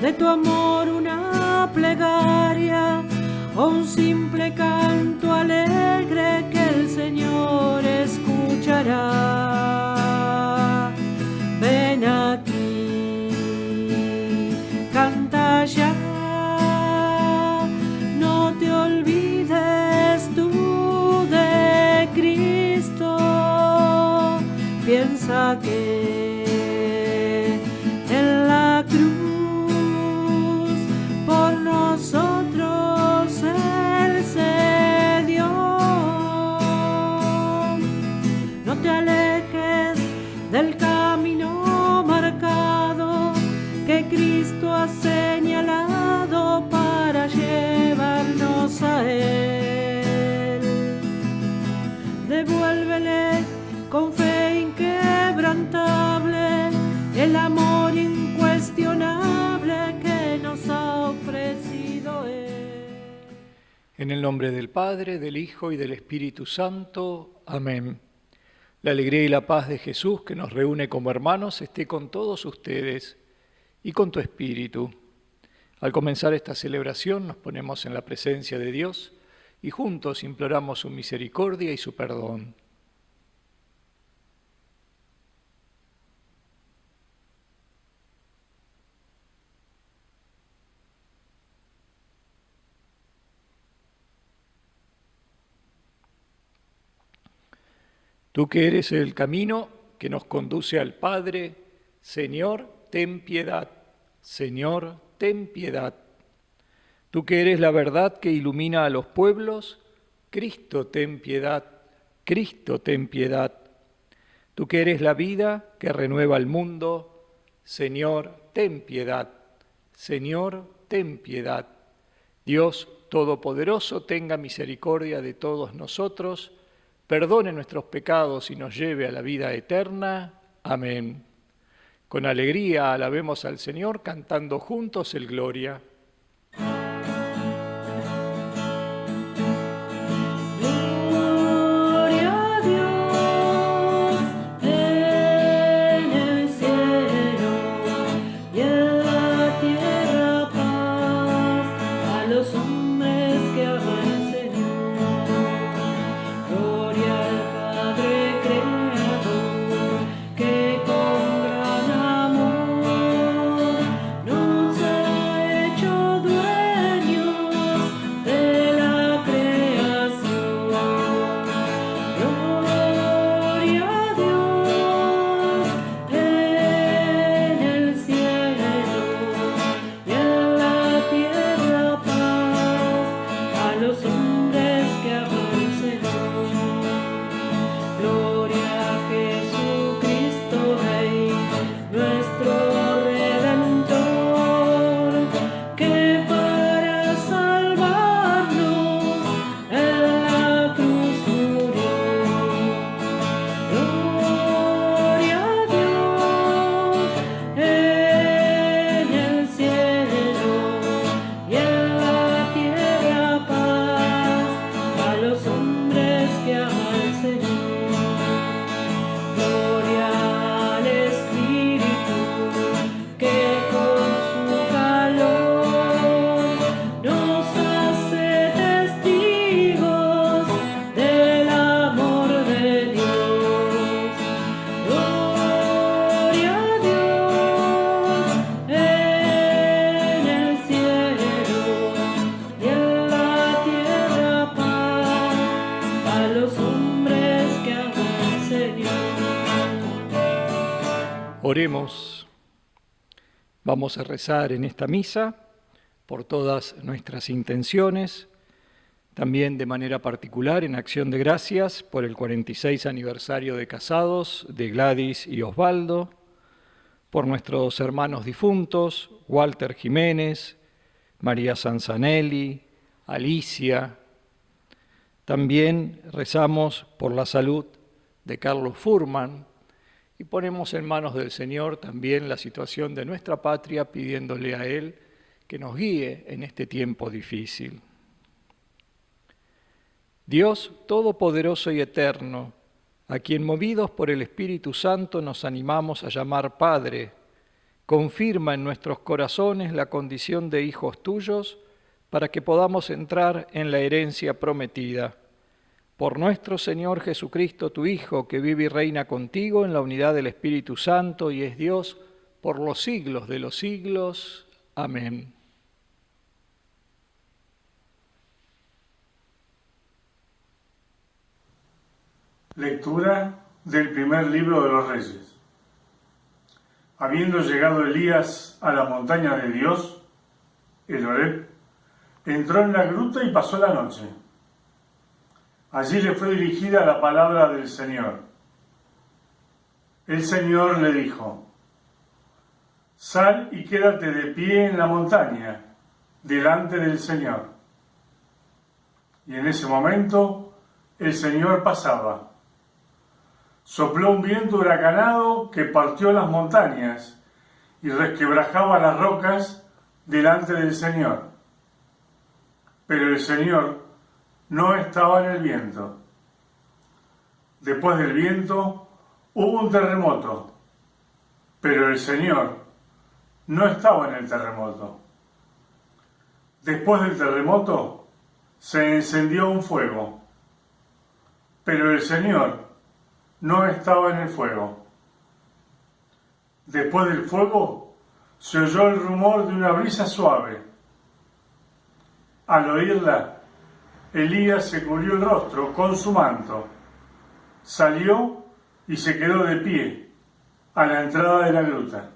de tu amor una plegaria o un simple canto alegre que el Señor escuchará. Ven aquí, canta ya, no te olvides tú de Cristo. Piensa que en la cruz por nosotros Él se dio. No te alejes del camino marcado que Cristo ha señalado para llevarnos a Él. Devuélvele con fe inquebrantable el amor incuestionable que nos ha ofrecido Él. En el nombre del Padre, del Hijo y del Espíritu Santo. Amén. La alegría y la paz de Jesús, que nos reúne como hermanos, esté con todos ustedes y con tu espíritu. Al comenzar esta celebración nos ponemos en la presencia de Dios y juntos imploramos su misericordia y su perdón. Tú que eres el camino que nos conduce al Padre, Señor, ten piedad. Señor, ten piedad. Tú que eres la verdad que ilumina a los pueblos, Cristo, ten piedad. Cristo, ten piedad. Tú que eres la vida que renueva el mundo, Señor, ten piedad. Señor, ten piedad. Dios Todopoderoso, tenga misericordia de todos nosotros, perdone nuestros pecados y nos lleve a la vida eterna. Amén. Con alegría alabemos al Señor cantando juntos el Gloria. Oremos. Vamos a rezar en esta misa por todas nuestras intenciones, también de manera particular en acción de gracias por el 46 aniversario de casados de Gladys y Osvaldo, por nuestros hermanos difuntos, Walter Jiménez, María Sanzanelli, Alicia. También rezamos por la salud de Carlos Furman y ponemos en manos del Señor también la situación de nuestra patria, pidiéndole a Él que nos guíe en este tiempo difícil. Dios Todopoderoso y Eterno, a quien movidos por el Espíritu Santo nos animamos a llamar Padre, confirma en nuestros corazones la condición de hijos tuyos, para que podamos entrar en la herencia prometida. Por nuestro Señor Jesucristo, tu Hijo, que vive y reina contigo en la unidad del Espíritu Santo y es Dios por los siglos de los siglos. Amén. Lectura del primer libro de los Reyes. Habiendo llegado Elías a la montaña de Dios, el Horeb, entró en la gruta y pasó la noche. Allí le fue dirigida la palabra del Señor. El Señor le dijo: Sal y quédate de pie en la montaña, delante del Señor. Y en ese momento el Señor pasaba. Sopló un viento huracanado que partió las montañas y resquebrajaba las rocas delante del Señor. Pero el Señor no estaba en el viento. Después del viento hubo un terremoto, pero el Señor no estaba en el terremoto. Después del terremoto se encendió un fuego, pero el Señor no estaba en el fuego. Después del fuego se oyó el rumor de una brisa suave. Al oírla, Elías se cubrió el rostro con su manto, salió y se quedó de pie a la entrada de la gruta.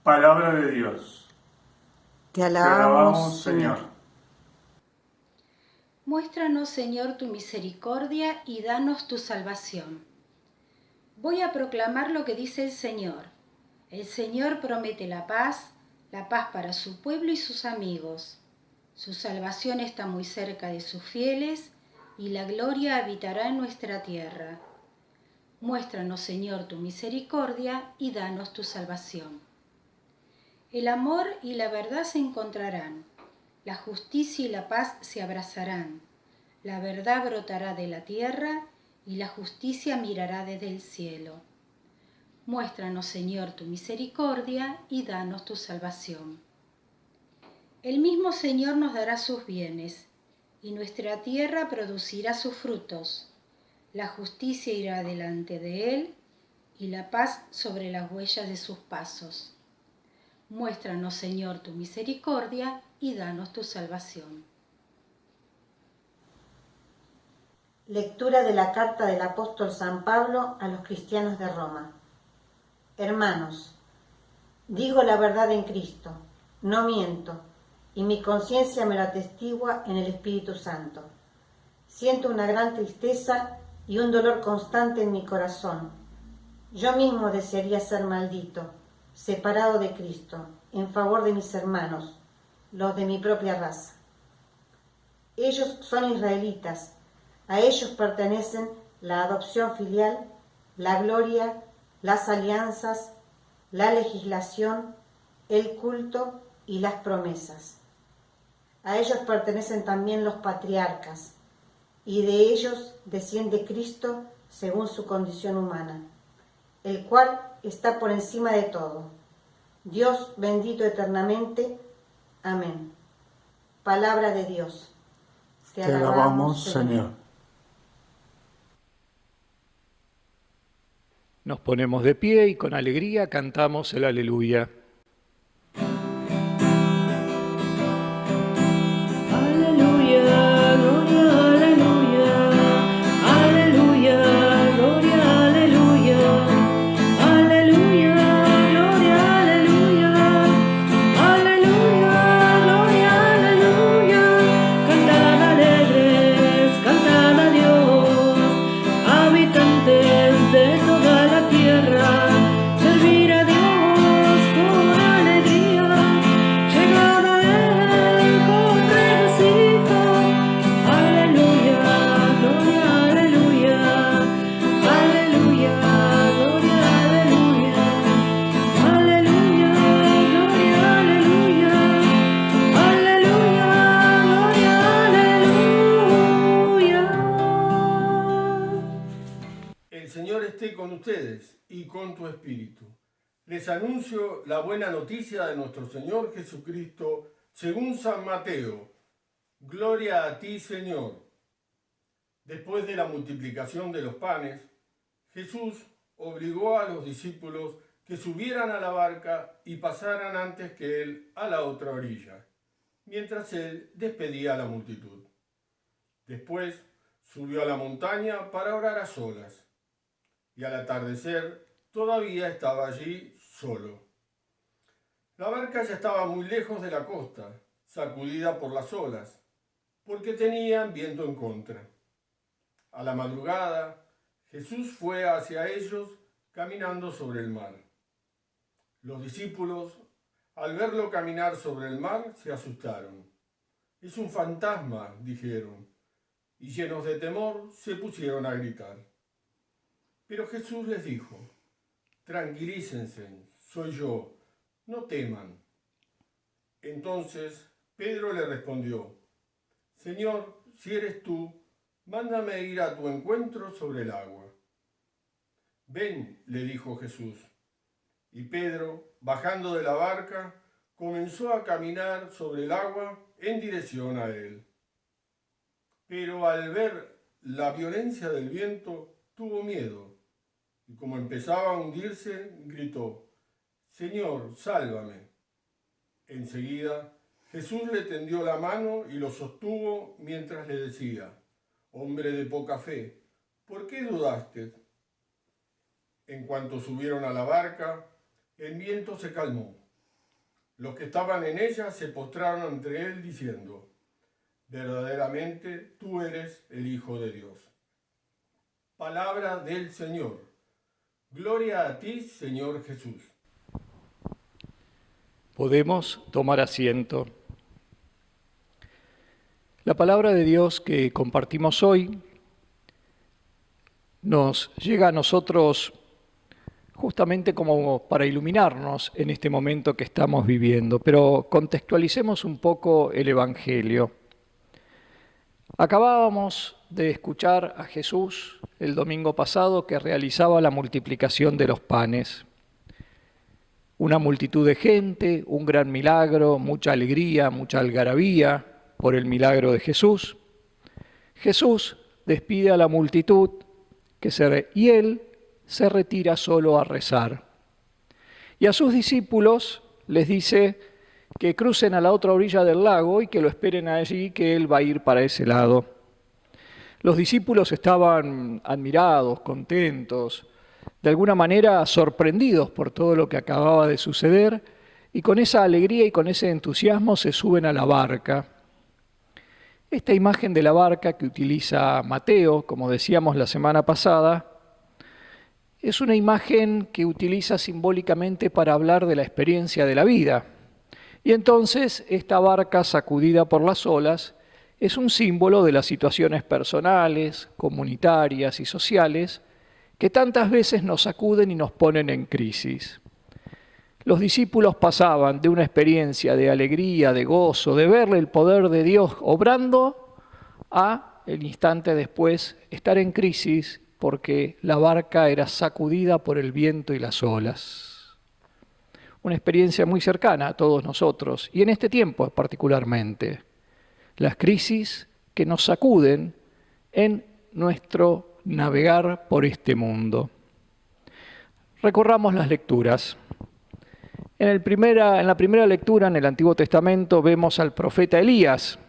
Palabra de Dios. Te alabamos, Señor. Muéstranos, Señor, tu misericordia y danos tu salvación. Voy a proclamar lo que dice el Señor. El Señor promete la paz para su pueblo y sus amigos. Su salvación está muy cerca de sus fieles y la gloria habitará en nuestra tierra. Muéstranos, Señor, tu misericordia y danos tu salvación. El amor y la verdad se encontrarán. La justicia y la paz se abrazarán. La verdad brotará de la tierra y la justicia mirará desde el cielo. Muéstranos, Señor, tu misericordia y danos tu salvación. El mismo Señor nos dará sus bienes, y nuestra tierra producirá sus frutos. La justicia irá delante de él, y la paz sobre las huellas de sus pasos. Muéstranos, Señor, tu misericordia y danos tu salvación. Lectura de la carta del apóstol San Pablo a los cristianos de Roma. Hermanos, digo la verdad en Cristo, no miento, y mi conciencia me lo atestigua en el Espíritu Santo. Siento una gran tristeza y un dolor constante en mi corazón. Yo mismo desearía ser maldito, separado de Cristo, en favor de mis hermanos, los de mi propia raza. Ellos son israelitas, a ellos pertenecen la adopción filial, la gloria, las alianzas, la legislación, el culto y las promesas. A ellos pertenecen también los patriarcas, y de ellos desciende Cristo según su condición humana, el cual está por encima de todo. Dios bendito eternamente. Amén. Palabra de Dios. Te alabamos, Señor. Nos ponemos de pie y con alegría cantamos el Aleluya. Aleluya, gloria, aleluya. Aleluya, gloria, aleluya. Aleluya, gloria, aleluya. Aleluya, gloria, aleluya. Cantad alegres, cantad a Dios, habitantes de toda la tierra. Servir a Dios con alegría, llegad a Él con regocijo. Aleluya, gloria, aleluya. Aleluya, gloria, aleluya. Aleluya, gloria, aleluya. Aleluya, gloria, aleluya. El Señor esté con ustedes y con tu espíritu. Les anuncio la buena noticia de nuestro Señor Jesucristo según San Mateo. Gloria a ti, Señor. Después de la multiplicación de los panes, Jesús obligó a los discípulos que subieran a la barca y pasaran antes que él a la otra orilla, mientras él despedía a la multitud. Después subió a la montaña para orar a solas, y al atardecer todavía estaba allí solo. La barca ya estaba muy lejos de la costa, sacudida por las olas, porque tenían viento en contra. A la madrugada, Jesús fue hacia ellos caminando sobre el mar. Los discípulos, al verlo caminar sobre el mar, se asustaron. «Es un fantasma», dijeron, y llenos de temor se pusieron a gritar. Pero Jesús les dijo: «Tranquilícense, soy yo, no teman». Entonces Pedro le respondió: «Señor, si eres tú, mándame ir a tu encuentro sobre el agua». «Ven», le dijo Jesús. Y Pedro, bajando de la barca, comenzó a caminar sobre el agua en dirección a él. Pero al ver la violencia del viento, tuvo miedo, y como empezaba a hundirse, gritó: «Señor, sálvame». Enseguida, Jesús le tendió la mano y lo sostuvo mientras le decía: «Hombre de poca fe, ¿por qué dudaste?». En cuanto subieron a la barca, el viento se calmó. Los que estaban en ella se postraron ante él diciendo: «Verdaderamente tú eres el Hijo de Dios». Palabra del Señor. Gloria a ti, Señor Jesús. Podemos tomar asiento. La palabra de Dios que compartimos hoy nos llega a nosotros justamente como para iluminarnos en este momento que estamos viviendo, pero contextualicemos un poco el Evangelio. Acabábamos de escuchar a Jesús el domingo pasado que realizaba la multiplicación de los panes. Una multitud de gente, un gran milagro, mucha alegría, mucha algarabía por el milagro de Jesús. Jesús despide a la multitud y él se retira solo a rezar. Y a sus discípulos les dice que crucen a la otra orilla del lago y que lo esperen allí, que él va a ir para ese lado. Los discípulos estaban admirados, contentos, de alguna manera sorprendidos por todo lo que acababa de suceder, y con esa alegría y con ese entusiasmo se suben a la barca. Esta imagen de la barca que utiliza Mateo, como decíamos la semana pasada, es una imagen que utiliza simbólicamente para hablar de la experiencia de la vida. Y entonces esta barca sacudida por las olas es un símbolo de las situaciones personales, comunitarias y sociales que tantas veces nos sacuden y nos ponen en crisis. Los discípulos pasaban de una experiencia de alegría, de gozo, de verle el poder de Dios obrando, a el instante después estar en crisis porque la barca era sacudida por el viento y las olas. Una experiencia muy cercana a todos nosotros, y en este tiempo particularmente. Las crisis que nos sacuden en nuestro navegar por este mundo. Recorramos las lecturas. En la primera lectura, en el Antiguo Testamento, vemos al profeta Elías.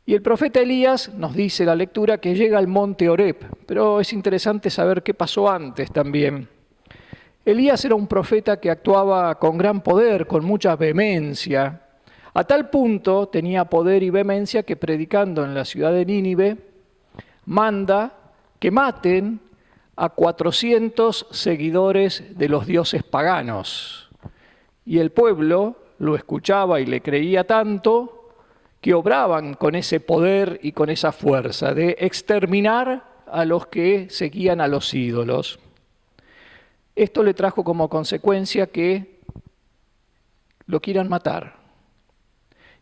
Y el profeta Elías nos dice la lectura que llega al monte Horeb, pero es interesante saber qué pasó antes también. Elías era un profeta que actuaba con gran poder, con mucha vehemencia. A tal punto tenía poder y vehemencia que predicando en la ciudad de Nínive, manda que maten a 400 seguidores de los dioses paganos. Y el pueblo lo escuchaba y le creía tanto que obraban con ese poder y con esa fuerza de exterminar a los que seguían a los ídolos. Esto le trajo como consecuencia que lo quieran matar.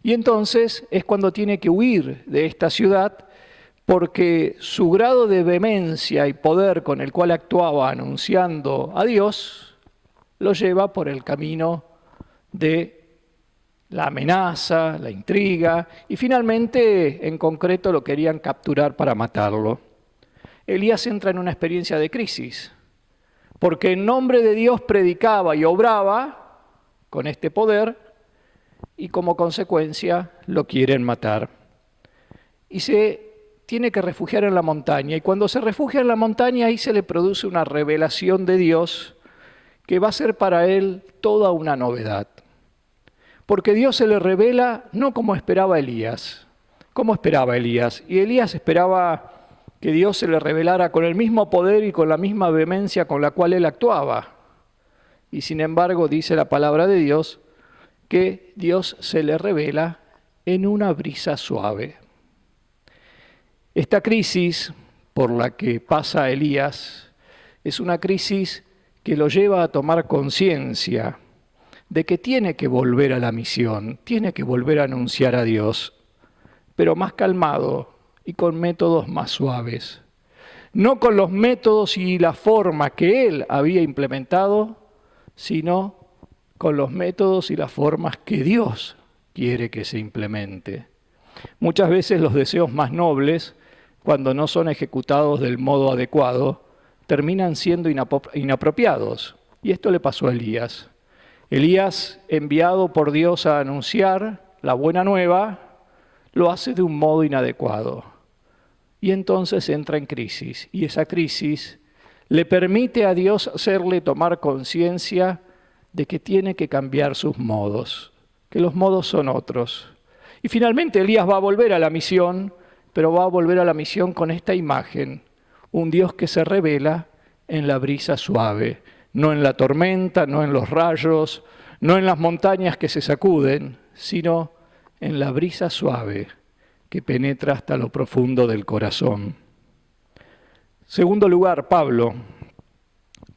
Y entonces es cuando tiene que huir de esta ciudad porque su grado de vehemencia y poder con el cual actuaba anunciando a Dios lo lleva por el camino de la amenaza, la intriga, y finalmente, en concreto, lo querían capturar para matarlo. Elías entra en una experiencia de crisis, porque en nombre de Dios predicaba y obraba con este poder, y como consecuencia lo quieren matar. Y se tiene que refugiar en la montaña, y cuando se refugia en la montaña, ahí se le produce una revelación de Dios que va a ser para él toda una novedad. Porque Dios se le revela no como esperaba Elías. ¿Cómo esperaba Elías? Y Elías esperaba que Dios se le revelara con el mismo poder y con la misma vehemencia con la cual él actuaba. Y sin embargo, dice la palabra de Dios, que Dios se le revela en una brisa suave. Esta crisis por la que pasa Elías es una crisis que lo lleva a tomar conciencia de que tiene que volver a la misión, tiene que volver a anunciar a Dios, pero más calmado y con métodos más suaves. No con los métodos y la forma que él había implementado, sino con los métodos y las formas que Dios quiere que se implemente. Muchas veces los deseos más nobles, cuando no son ejecutados del modo adecuado, terminan siendo inapropiados. Y esto le pasó a Elías. Elías, enviado por Dios a anunciar la buena nueva, lo hace de un modo inadecuado. Y entonces entra en crisis. Y esa crisis le permite a Dios hacerle tomar conciencia de que tiene que cambiar sus modos, que los modos son otros. Y finalmente Elías va a volver a la misión, pero va a volver a la misión con esta imagen, un Dios que se revela en la brisa suave, no en la tormenta, no en los rayos, no en las montañas que se sacuden, sino en la brisa suave que penetra hasta lo profundo del corazón. Segundo lugar, Pablo.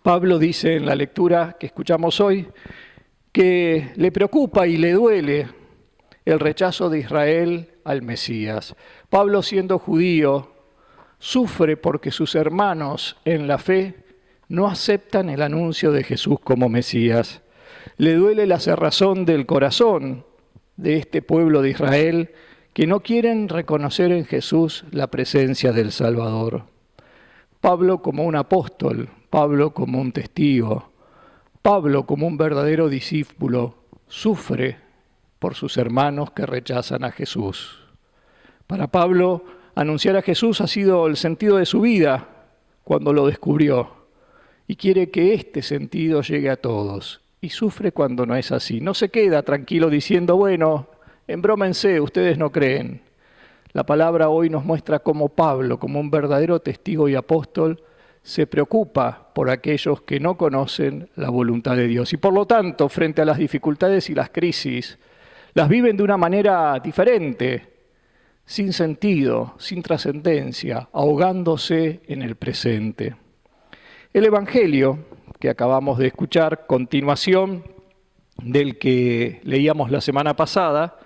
Pablo dice en la lectura que escuchamos hoy que le preocupa y le duele el rechazo de Israel al Mesías. Pablo, siendo judío, sufre porque sus hermanos en la fe no aceptan el anuncio de Jesús como Mesías. Le duele la cerrazón del corazón de este pueblo de Israel que no quieren reconocer en Jesús la presencia del Salvador. Pablo como un apóstol, Pablo como un testigo, Pablo como un verdadero discípulo, sufre por sus hermanos que rechazan a Jesús. Para Pablo, anunciar a Jesús ha sido el sentido de su vida cuando lo descubrió. Y quiere que este sentido llegue a todos. Y sufre cuando no es así. No se queda tranquilo diciendo, bueno, embrómense, ustedes no creen. La palabra hoy nos muestra cómo Pablo, como un verdadero testigo y apóstol, se preocupa por aquellos que no conocen la voluntad de Dios. Y por lo tanto, frente a las dificultades y las crisis, las viven de una manera diferente, sin sentido, sin trascendencia, ahogándose en el presente. El Evangelio que acabamos de escuchar, continuación del que leíamos la semana pasada,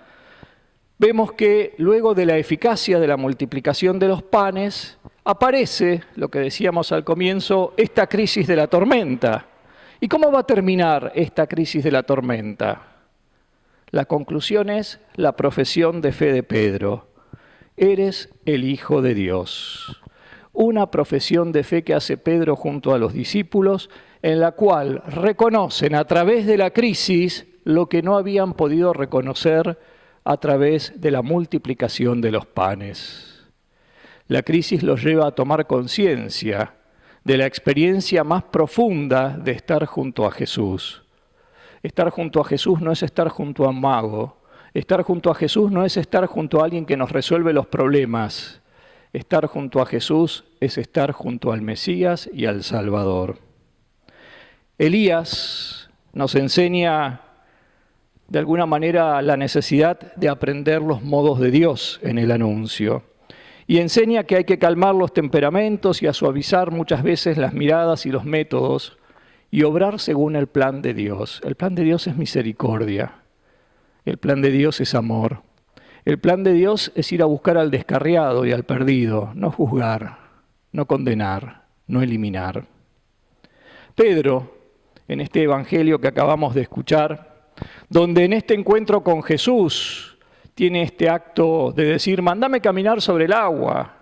vemos que luego de la eficacia de la multiplicación de los panes, aparece, lo que decíamos al comienzo, esta crisis de la tormenta. ¿Y cómo va a terminar esta crisis de la tormenta? La conclusión es la profesión de fe de Pedro. Eres el Hijo de Dios. Una profesión de fe que hace Pedro junto a los discípulos, en la cual reconocen a través de la crisis lo que no habían podido reconocer a través de la multiplicación de los panes. La crisis los lleva a tomar conciencia de la experiencia más profunda de estar junto a Jesús. Estar junto a Jesús no es estar junto a un mago. Estar junto a Jesús no es estar junto a alguien que nos resuelve los problemas. Estar junto a Jesús es estar junto al Mesías y al Salvador. Elías nos enseña de alguna manera la necesidad de aprender los modos de Dios en el anuncio. Y enseña que hay que calmar los temperamentos y a suavizar muchas veces las miradas y los métodos y obrar según el plan de Dios. El plan de Dios es misericordia. El plan de Dios es amor. El plan de Dios es ir a buscar al descarriado y al perdido, no juzgar, no condenar, no eliminar. Pedro, en este evangelio que acabamos de escuchar, donde en este encuentro con Jesús tiene este acto de decir, mándame caminar sobre el agua,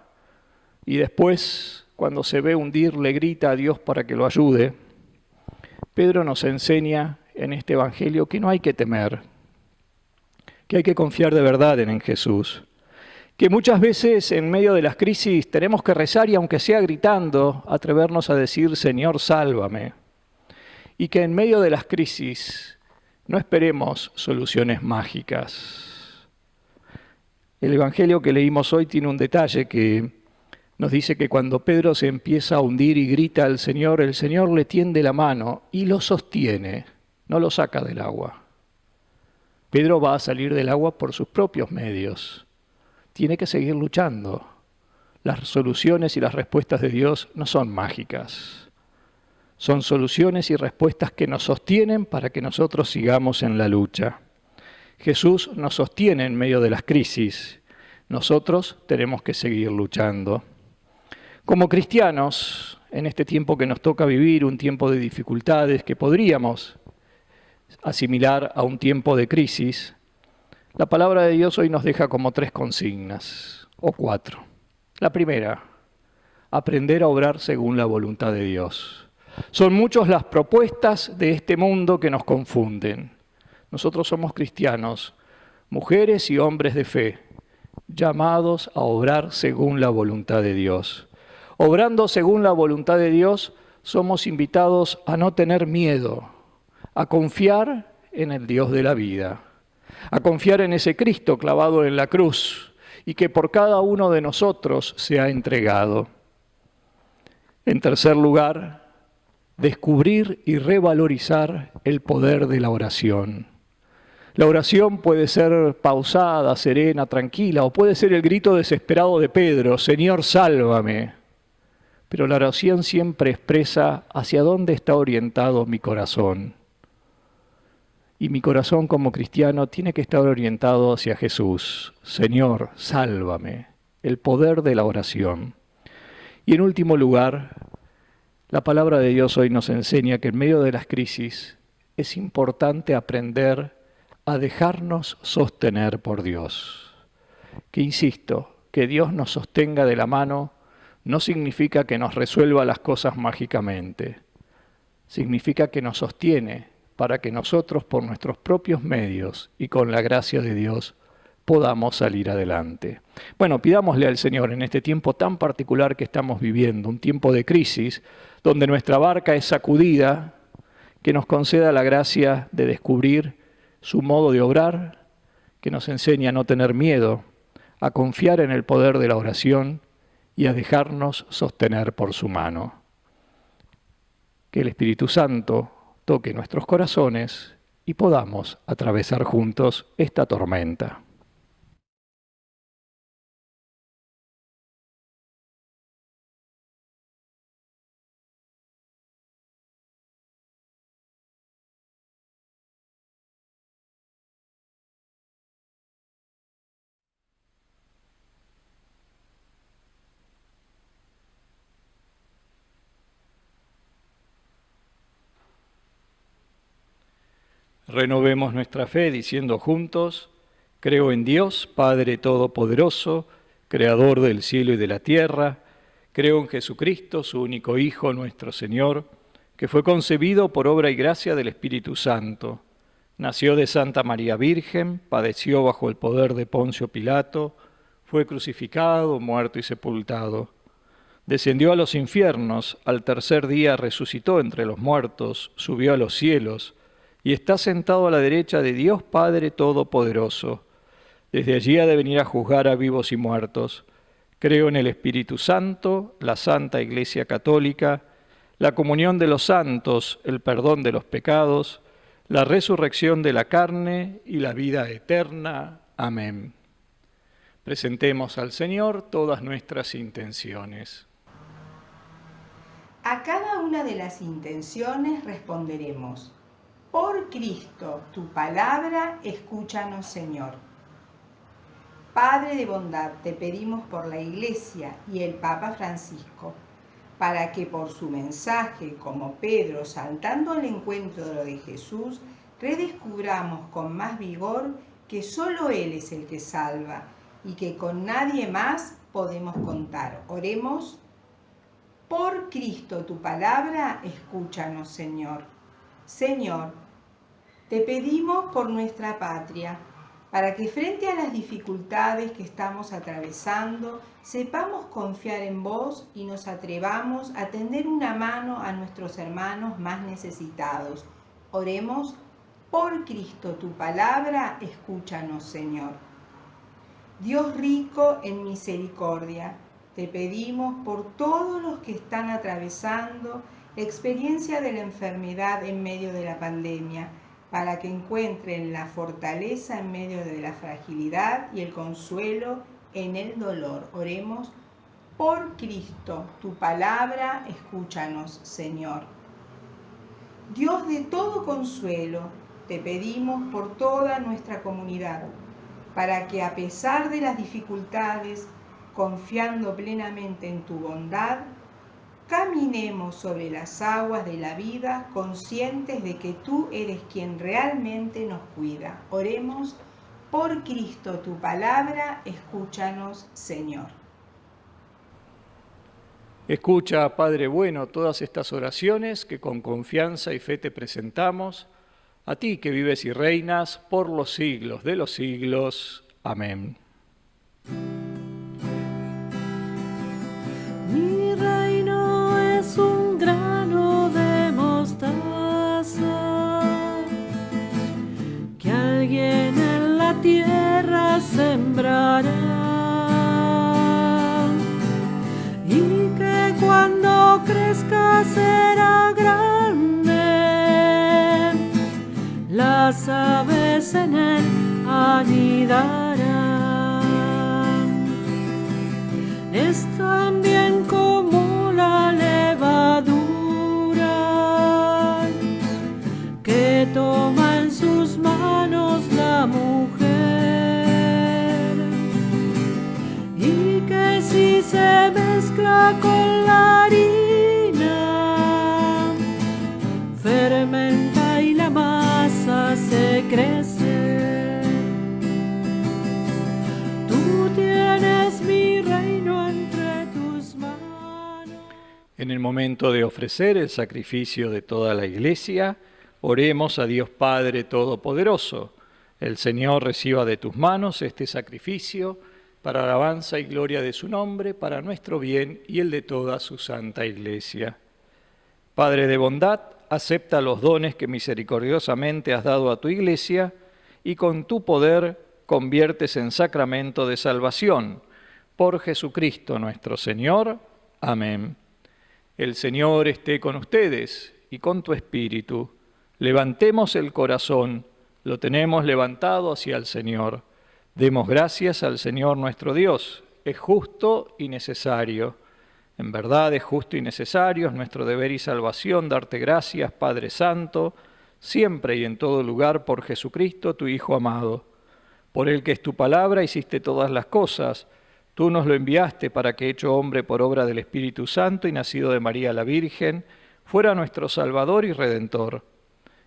y después, cuando se ve hundir, le grita a Dios para que lo ayude. Pedro nos enseña en este evangelio que no hay que temer, que hay que confiar de verdad en Jesús, que muchas veces en medio de las crisis tenemos que rezar y aunque sea gritando, atrevernos a decir, Señor, sálvame. Y que en medio de las crisis no esperemos soluciones mágicas. El evangelio que leímos hoy tiene un detalle que nos dice que cuando Pedro se empieza a hundir y grita al Señor, el Señor le tiende la mano y lo sostiene, no lo saca del agua. Pedro va a salir del agua por sus propios medios. Tiene que seguir luchando. Las soluciones y las respuestas de Dios no son mágicas. Son soluciones y respuestas que nos sostienen para que nosotros sigamos en la lucha. Jesús nos sostiene en medio de las crisis. Nosotros tenemos que seguir luchando. Como cristianos, en este tiempo que nos toca vivir, un tiempo de dificultades que podríamos asimilar a un tiempo de crisis, la palabra de Dios hoy nos deja como 3 consignas, o 4. La primera, aprender a obrar según la voluntad de Dios. Son muchas las propuestas de este mundo que nos confunden. Nosotros somos cristianos, mujeres y hombres de fe, llamados a obrar según la voluntad de Dios. Obrando según la voluntad de Dios, somos invitados a no tener miedo, a confiar en el Dios de la vida, a confiar en ese Cristo clavado en la cruz y que por cada uno de nosotros se ha entregado. En tercer lugar, descubrir y revalorizar el poder de la oración. La oración puede ser pausada, serena, tranquila, o puede ser el grito desesperado de Pedro, Señor, sálvame. Pero la oración siempre expresa hacia dónde está orientado mi corazón. Y mi corazón como cristiano tiene que estar orientado hacia Jesús. Señor, sálvame. El poder de la oración. Y en último lugar, la palabra de Dios hoy nos enseña que en medio de las crisis es importante aprender a dejarnos sostener por Dios. Que insisto, que Dios nos sostenga de la mano no significa que nos resuelva las cosas mágicamente. Significa que nos sostiene para que nosotros por nuestros propios medios y con la gracia de Dios podamos salir adelante. Bueno, pidámosle al Señor en este tiempo tan particular que estamos viviendo, un tiempo de crisis, donde nuestra barca es sacudida, que nos conceda la gracia de descubrir su modo de obrar, que nos enseña a no tener miedo, a confiar en el poder de la oración y a dejarnos sostener por su mano. Que el Espíritu Santo toque nuestros corazones y podamos atravesar juntos esta tormenta. Renovemos nuestra fe diciendo juntos, creo en Dios, Padre Todopoderoso, Creador del cielo y de la tierra, creo en Jesucristo, su único Hijo, nuestro Señor, que fue concebido por obra y gracia del Espíritu Santo, nació de Santa María Virgen, padeció bajo el poder de Poncio Pilato, fue crucificado, muerto y sepultado. Descendió a los infiernos, al tercer día resucitó entre los muertos, subió a los cielos, y está sentado a la derecha de Dios Padre Todopoderoso. Desde allí ha de venir a juzgar a vivos y muertos. Creo en el Espíritu Santo, la Santa Iglesia Católica, la comunión de los santos, el perdón de los pecados, la resurrección de la carne y la vida eterna. Amén. Presentemos al Señor todas nuestras intenciones. A cada una de las intenciones responderemos: por Cristo, tu palabra, escúchanos, Señor. Padre de bondad, te pedimos por la Iglesia y el Papa Francisco, para que por su mensaje, como Pedro saltando al encuentro de Jesús, redescubramos con más vigor que solo Él es el que salva y que con nadie más podemos contar. Oremos. Por Cristo, tu palabra, escúchanos, Señor. Señor, te pedimos por nuestra patria, para que frente a las dificultades que estamos atravesando, sepamos confiar en vos y nos atrevamos a tender una mano a nuestros hermanos más necesitados. Oremos. Por Cristo, tu palabra, escúchanos, Señor. Dios rico en misericordia, te pedimos por todos los que están atravesando la experiencia de la enfermedad en medio de la pandemia, para que encuentren la fortaleza en medio de la fragilidad y el consuelo en el dolor. Oremos. Por Cristo, tu palabra, escúchanos, Señor. Dios de todo consuelo, te pedimos por toda nuestra comunidad, para que a pesar de las dificultades, confiando plenamente en tu bondad, caminemos sobre las aguas de la vida, conscientes de que tú eres quien realmente nos cuida. Oremos. Por Cristo, tu palabra, escúchanos, Señor. Escucha, Padre bueno, todas estas oraciones que con confianza y fe te presentamos, a ti que vives y reinas por los siglos de los siglos. Amén. Mi reino es un grano de mostaza que alguien en la tierra sembrará y que cuando crezca será grande. Las aves en él anidarán. Es también como la levadura que toma en sus manos la mujer, y que si se mezcla con la harina, fermenta y la masa se crece. Tú tienes mi reino entre tus manos. En el momento de ofrecer el sacrificio de toda la Iglesia, oremos a Dios Padre Todopoderoso. El Señor reciba de tus manos este sacrificio para alabanza y gloria de su nombre, para nuestro bien y el de toda su santa Iglesia. Padre de bondad, acepta los dones que misericordiosamente has dado a tu Iglesia y con tu poder conviertes en sacramento de salvación. Por Jesucristo nuestro Señor. Amén. El Señor esté con ustedes y con tu espíritu. Levantemos el corazón, lo tenemos levantado hacia el Señor. Demos gracias al Señor nuestro Dios, es justo y necesario. En verdad es justo y necesario, es nuestro deber y salvación darte gracias, Padre Santo, siempre y en todo lugar por Jesucristo, tu Hijo amado. Por el que es tu palabra hiciste todas las cosas. Tú nos lo enviaste para que, hecho hombre por obra del Espíritu Santo y nacido de María la Virgen, fuera nuestro Salvador y Redentor.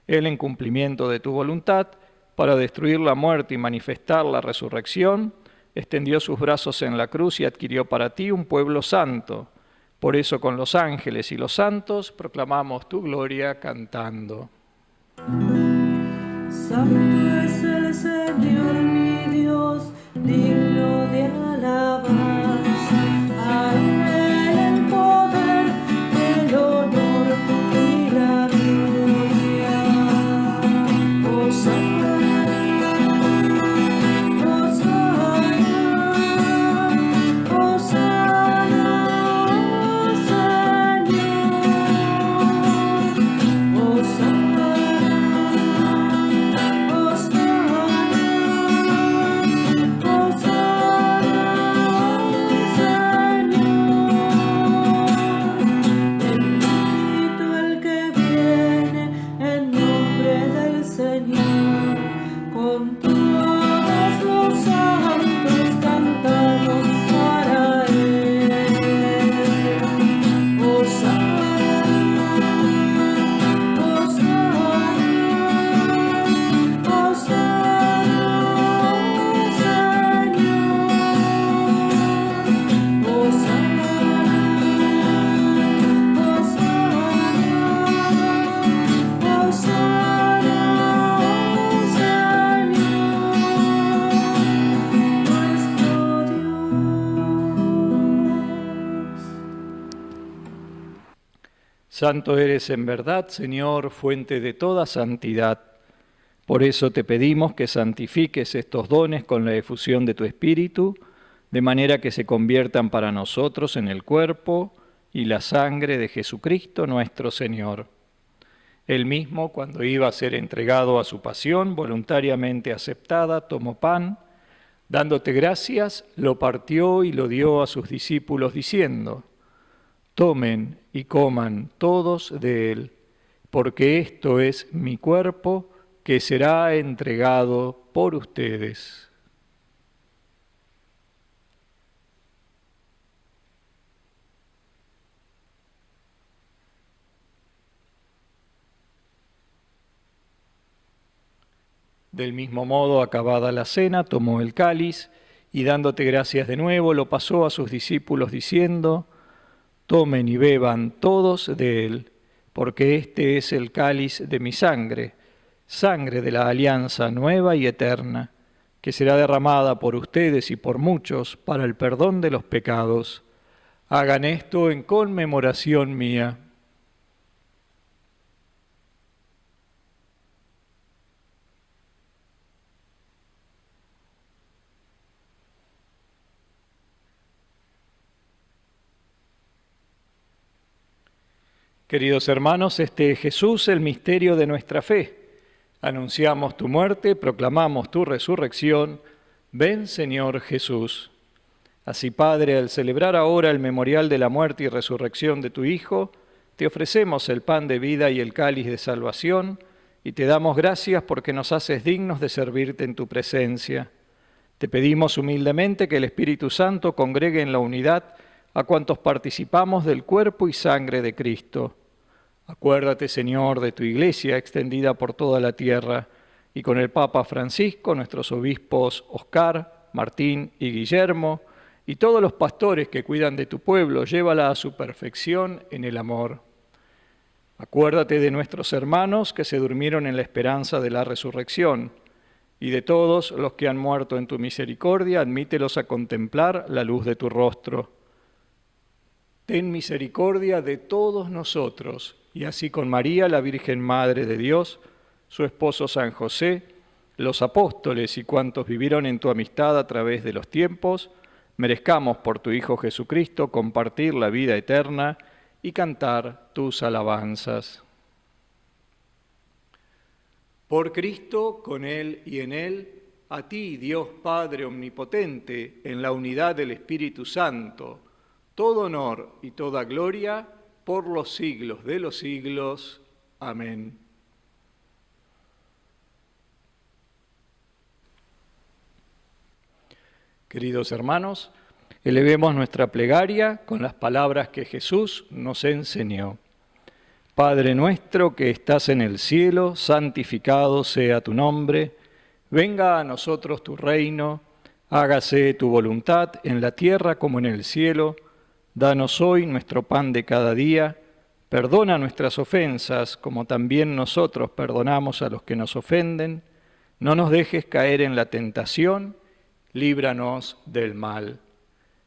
Él, en cumplimiento de tu voluntad, para destruir la muerte y manifestar la resurrección, extendió sus brazos en la cruz y adquirió para ti un pueblo santo. Por eso con los ángeles y los santos proclamamos tu gloria cantando. Santo es el Señor mi Dios, digno de alabanza. A Él el poder, el honor y la gloria. Hosana, Hosana, Hosana, Señor. Hosana. Hosana, Hosana. Santo eres en verdad, Señor, fuente de toda santidad. Por eso te pedimos que santifiques estos dones con la efusión de tu Espíritu, de manera que se conviertan para nosotros en el cuerpo y la sangre de Jesucristo nuestro Señor. Él mismo, cuando iba a ser entregado a su pasión, voluntariamente aceptada, tomó pan, dándote gracias, lo partió y lo dio a sus discípulos, diciendo: tomen y coman todos de él, porque esto es mi cuerpo que será entregado por ustedes. Del mismo modo, acabada la cena, tomó el cáliz y dándote gracias de nuevo, lo pasó a sus discípulos diciendo: tomen y beban todos de él, porque este es el cáliz de mi sangre, sangre de la alianza nueva y eterna, que será derramada por ustedes y por muchos para el perdón de los pecados. Hagan esto en conmemoración mía. Queridos hermanos, este es Jesús, el misterio de nuestra fe. Anunciamos tu muerte, proclamamos tu resurrección. Ven, Señor Jesús. Así, Padre, al celebrar ahora el memorial de la muerte y resurrección de tu Hijo, te ofrecemos el pan de vida y el cáliz de salvación, y te damos gracias porque nos haces dignos de servirte en tu presencia. Te pedimos humildemente que el Espíritu Santo congregue en la unidad a cuantos participamos del cuerpo y sangre de Cristo. Acuérdate, Señor, de tu Iglesia extendida por toda la tierra, y con el Papa Francisco, nuestros obispos Oscar, Martín y Guillermo, y todos los pastores que cuidan de tu pueblo, llévala a su perfección en el amor. Acuérdate de nuestros hermanos que se durmieron en la esperanza de la resurrección, y de todos los que han muerto en tu misericordia, admítelos a contemplar la luz de tu rostro. Ten misericordia de todos nosotros, y así con María, la Virgen Madre de Dios, su esposo San José, los apóstoles y cuantos vivieron en tu amistad a través de los tiempos, merezcamos por tu Hijo Jesucristo compartir la vida eterna y cantar tus alabanzas. Por Cristo, con Él y en Él, a ti, Dios Padre Omnipotente, en la unidad del Espíritu Santo, todo honor y toda gloria por los siglos de los siglos. Amén. Queridos hermanos, elevemos nuestra plegaria con las palabras que Jesús nos enseñó. Padre nuestro que estás en el cielo, santificado sea tu nombre. Venga a nosotros tu reino, hágase tu voluntad en la tierra como en el cielo. Danos hoy nuestro pan de cada día, perdona nuestras ofensas como también nosotros perdonamos a los que nos ofenden. No nos dejes caer en la tentación, líbranos del mal.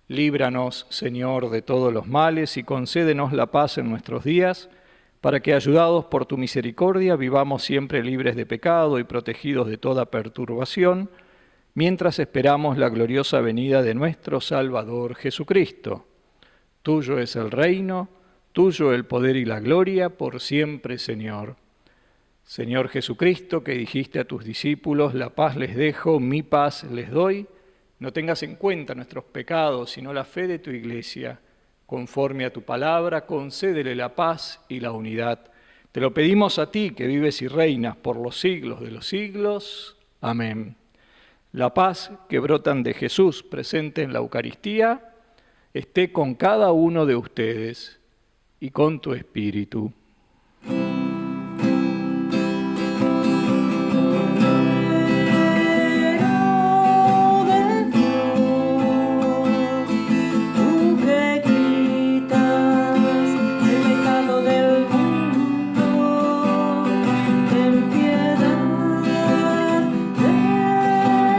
Líbranos, Señor, de todos los males y concédenos la paz en nuestros días, para que, ayudados por tu misericordia, vivamos siempre libres de pecado y protegidos de toda perturbación, mientras esperamos la gloriosa venida de nuestro Salvador Jesucristo. Tuyo es el reino, tuyo el poder y la gloria, por siempre, Señor. Señor Jesucristo, que dijiste a tus discípulos, la paz les dejo, mi paz les doy, no tengas en cuenta nuestros pecados, sino la fe de tu Iglesia. Conforme a tu palabra, concédele la paz y la unidad. Te lo pedimos a ti, que vives y reinas por los siglos de los siglos. Amén. La paz que brotan de Jesús presente en la Eucaristía, esté con cada uno de ustedes y con tu espíritu. Nosotros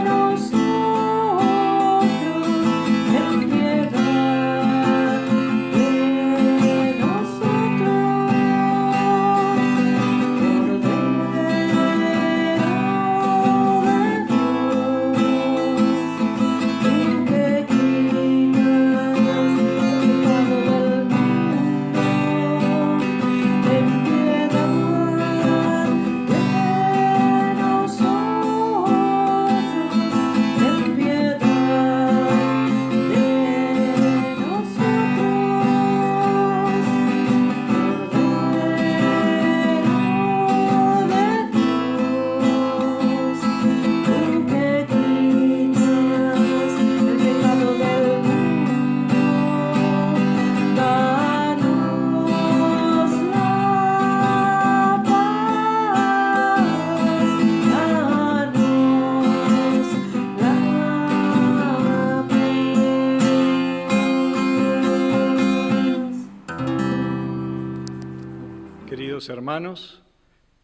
Queridos hermanos,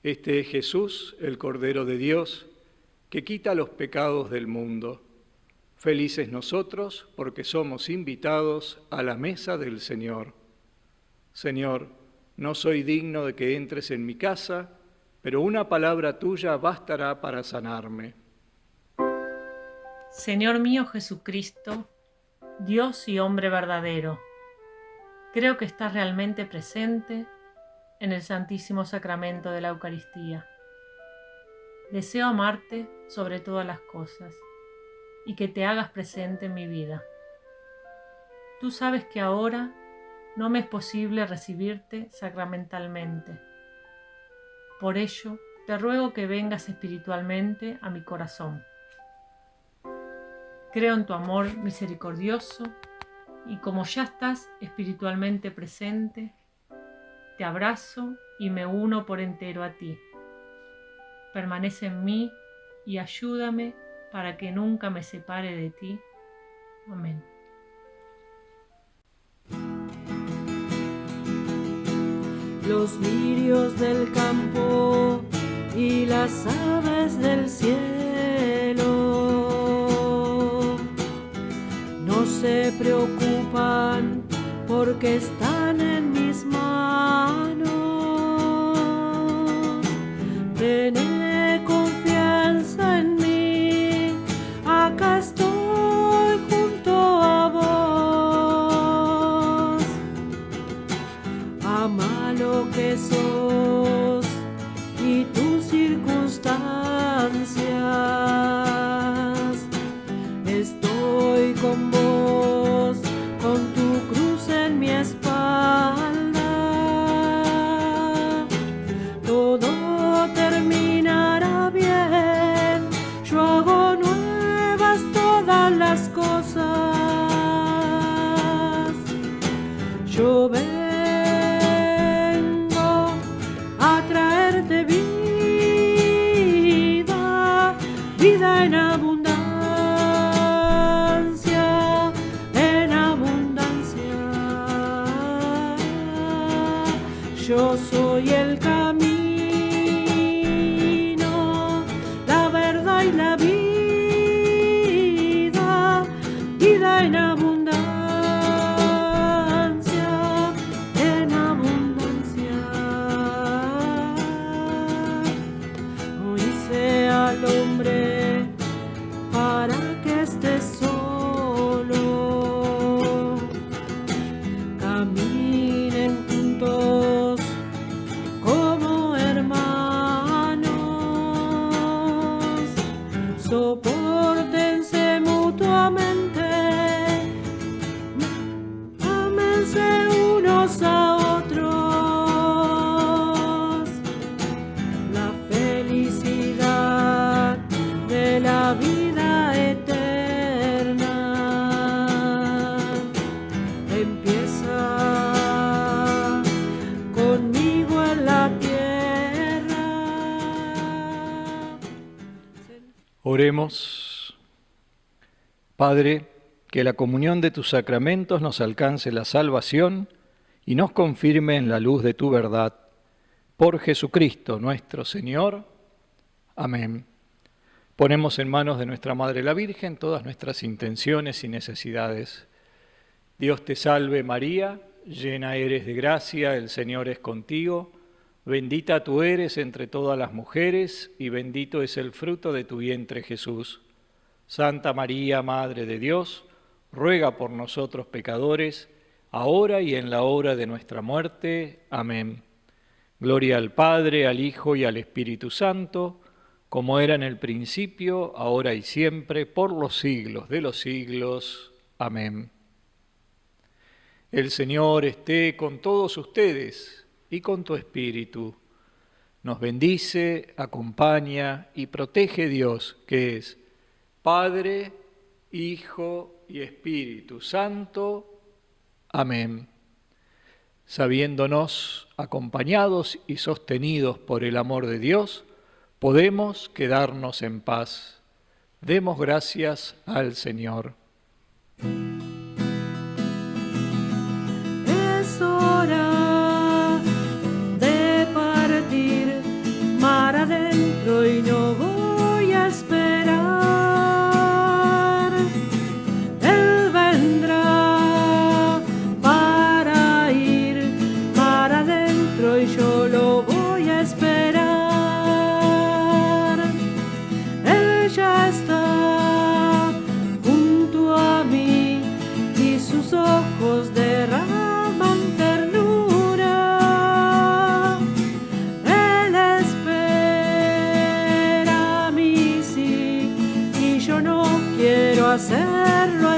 este es Jesús, el Cordero de Dios, que quita los pecados del mundo. Felices nosotros porque somos invitados a la mesa del Señor. Señor, no soy digno de que entres en mi casa, pero una palabra tuya bastará para sanarme. Señor mío Jesucristo, Dios y hombre verdadero, creo que estás realmente presente en el Santísimo Sacramento de la Eucaristía. Deseo amarte sobre todas las cosas y que te hagas presente en mi vida. Tú sabes que ahora no me es posible recibirte sacramentalmente. Por ello, te ruego que vengas espiritualmente a mi corazón. Creo en tu amor misericordioso y como ya estás espiritualmente presente, te abrazo y me uno por entero a ti. Permanece en mí y ayúdame para que nunca me separe de ti. Amén. Los lirios del campo y las aves del cielo no se preocupan porque están en mis manos. Tené confianza en mí, acá estoy junto a vos. Ama lo que sos y tus circunstancias. Estoy con vos, con tu cruz en mi espalda. Todo terminará bien, yo hago nuevas todas las cosas. Yo vengo a traerte vida, vida en abundancia, en abundancia. Yo soy el camino, la verdad y la vida, vida en abundancia, en abundancia. No hice al hombre para que esté solo. Caminen juntos como hermanos. Sopórtense mutuamente. Ámense unos a otros. La felicidad de la vida eterna empieza conmigo en la tierra. Oremos. Padre, que la comunión de tus sacramentos nos alcance la salvación y nos confirme en la luz de tu verdad. Por Jesucristo nuestro Señor. Amén. Ponemos en manos de nuestra Madre la Virgen todas nuestras intenciones y necesidades. Dios te salve María, llena eres de gracia, el Señor es contigo. Bendita tú eres entre todas las mujeres y bendito es el fruto de tu vientre Jesús. Santa María, Madre de Dios, ruega por nosotros pecadores, ahora y en la hora de nuestra muerte. Amén. Gloria al Padre, al Hijo y al Espíritu Santo, como era en el principio, ahora y siempre, por los siglos de los siglos. Amén. El Señor esté con todos ustedes y con tu espíritu. Nos bendice, acompaña y protege Dios, que es Padre, Hijo y Espíritu Santo. Amén. Sabiéndonos acompañados y sostenidos por el amor de Dios, podemos quedarnos en paz. Demos gracias al Señor. Es hora de hacerlo